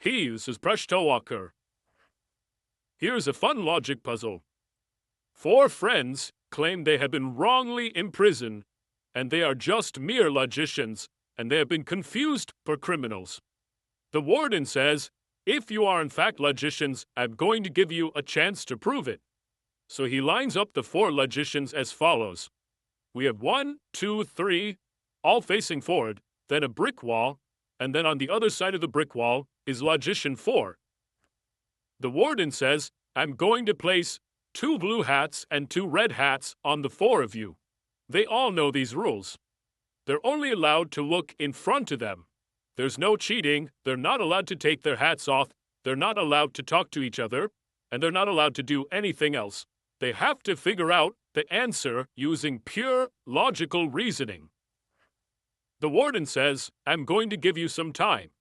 He uses Presto Walker. Here's a fun logic puzzle. 4 friends claim they have been wrongly imprisoned, and they are just mere logicians, and they have been confused for criminals. The warden says, if you are in fact logicians, I'm going to give you a chance to prove it. So he lines up the 4 logicians as follows. We have 1, 2, 3, all facing forward, then a brick wall, and then on the other side of the brick wall is logician 4. The warden says, I'm going to place 2 blue hats and 2 red hats on the 4 of you. They all know these rules. They're only allowed to look in front of them. There's no cheating, they're not allowed to take their hats off, they're not allowed to talk to each other, and they're not allowed to do anything else. They have to figure out the answer using pure logical reasoning. The warden says, I'm going to give you some time.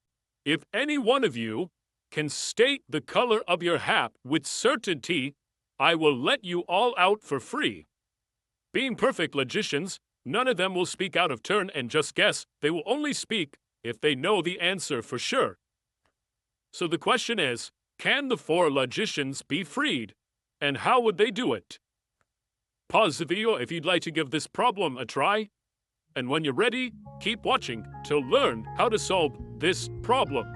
If any one of you can state the color of your hat with certainty, I will let you all out for free. Being perfect logicians, none of them will speak out of turn and just guess. They will only speak if they know the answer for sure. So the question is, can the 4 logicians be freed? And how would they do it? Pause the video if you'd like to give this problem a try. And when you're ready, keep watching to learn how to solve this problem.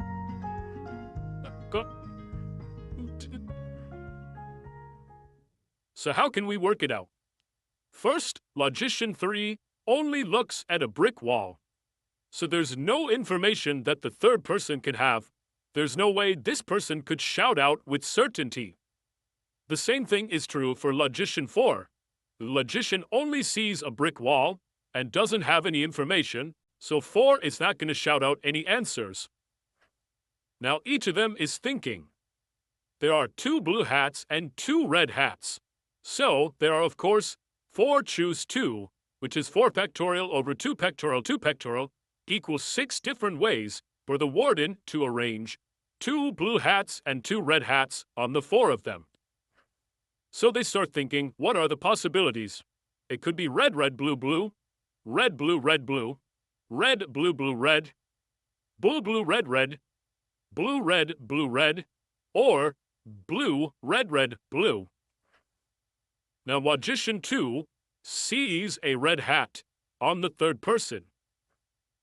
So how can we work it out? First, logician 3 only looks at a brick wall. So there's no information that the 3rd person can have. There's no way this person could shout out with certainty. The same thing is true for logician 4. The logician only sees a brick wall and doesn't have any information, so 4 is not going to shout out any answers. Now each of them is thinking. There are 2 blue hats and 2 red hats. So there are, of course, 4 choose 2, which is 4 factorial over 2 factorial 2 factorial, equals 6 different ways for the warden to arrange 2 blue hats and 2 red hats on the 4 of them. So they start thinking, what are the possibilities? It could be red, red, blue, blue, red, blue, red, blue, red, blue, blue, red, blue, blue, red, red, blue, red, blue, red, or blue, red, red, blue. Now logician 2 sees a red hat on the 3rd person.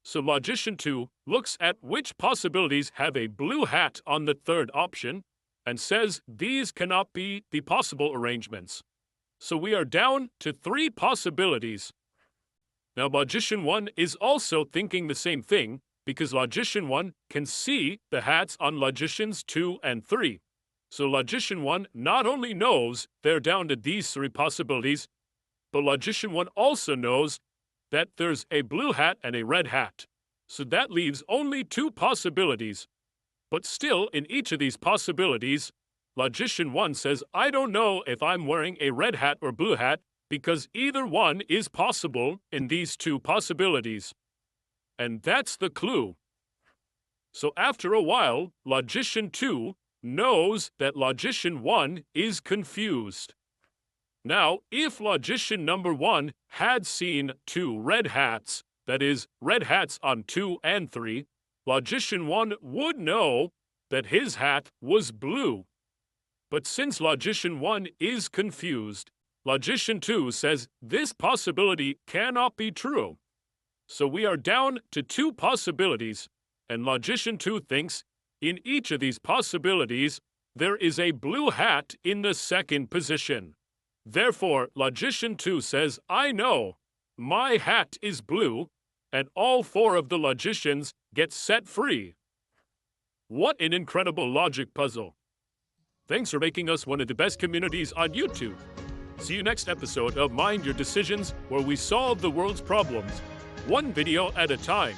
So logician 2 looks at which possibilities have a blue hat on the 3rd option and says these cannot be the possible arrangements. So we are down to 3 possibilities. Now logician 1 is also thinking the same thing because logician 1 can see the hats on logicians 2 and 3. So logician 1 not only knows they're down to these 3 possibilities, but logician 1 also knows that there's a blue hat and a red hat. So that leaves only 2 possibilities. But still, in each of these possibilities, logician 1 says, I don't know if I'm wearing a red hat or blue hat because either one is possible in these 2 possibilities. And that's the clue. So after a while, logician 2 knows that logician 1 is confused. Now, if logician number 1 had seen 2 red hats, that is, red hats on 2 and 3, logician 1 would know that his hat was blue. But since logician 1 is confused, logician 2 says this possibility cannot be true. So we are down to 2 possibilities, and logician 2 thinks in each of these possibilities there is a blue hat in the 2nd position. Therefore, logician 2 says, I know, my hat is blue, and all 4 of the logicians get set free. What an incredible logic puzzle. Thanks for making us one of the best communities on YouTube. See you next episode of Mind Your Decisions, where we solve the world's problems, one video at a time.